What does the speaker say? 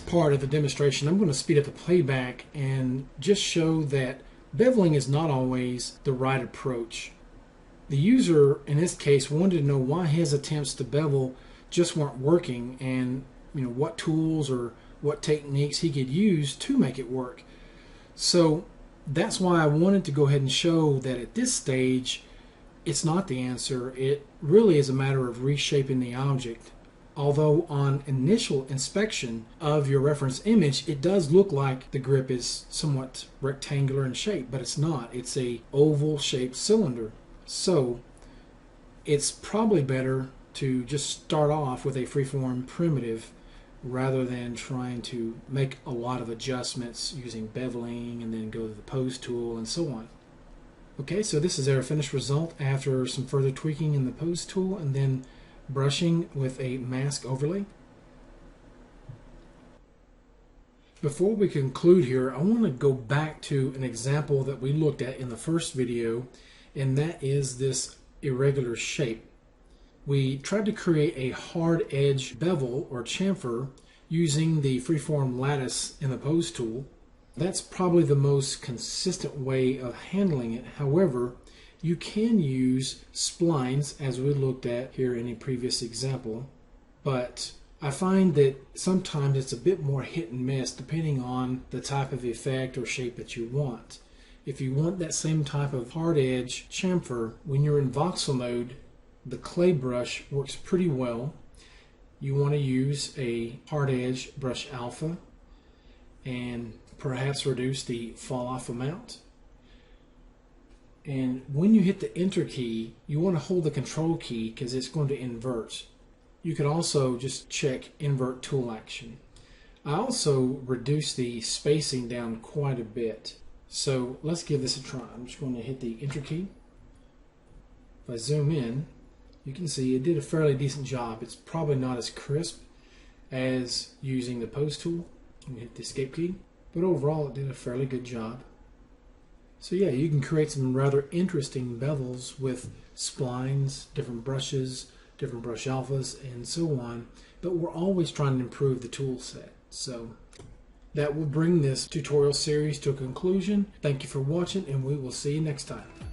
part of the demonstration, I'm going to speed up the playback and just show that beveling is not always the right approach. The user, in this case, wanted to know why his attempts to bevel just weren't working, and what tools or what techniques he could use to make it work. So that's why I wanted to go ahead and show that at this stage it's not the answer. It really is a matter of reshaping the object. Although on initial inspection of your reference image, it does look like the grip is somewhat rectangular in shape, but it's not. It's a oval shaped cylinder. So it's probably better to just start off with a freeform primitive rather than trying to make a lot of adjustments using beveling and then go to the pose tool and so on. Okay, so this is our finished result after some further tweaking in the pose tool and then brushing with a mask overlay. Before we conclude here, I want to go back to an example that we looked at in the first video, and that is this irregular shape. We tried to create a hard edge bevel or chamfer using the freeform lattice in the pose tool. That's probably the most consistent way of handling it. However, you can use splines, as we looked at here in a previous example, but I find that sometimes it's a bit more hit and miss depending on the type of effect or shape that you want. If you want that same type of hard edge chamfer, when you're in voxel mode, the clay brush works pretty well. You want to use a hard edge brush alpha and perhaps reduce the fall off amount. And when you hit the enter key, you want to hold the control key because it's going to invert. You could also just check invert tool action. I also reduced the spacing down quite a bit. So let's give this a try. I'm just going to hit the enter key. If I zoom in, you can see it did a fairly decent job. It's probably not as crisp as using the pose tool. I'm going to hit the escape key. But overall it did a fairly good job. So yeah, you can create some rather interesting bevels with splines, different brushes, different brush alphas, and so on. But we're always trying to improve the tool set. So that will bring this tutorial series to a conclusion. Thank you for watching, and we will see you next time.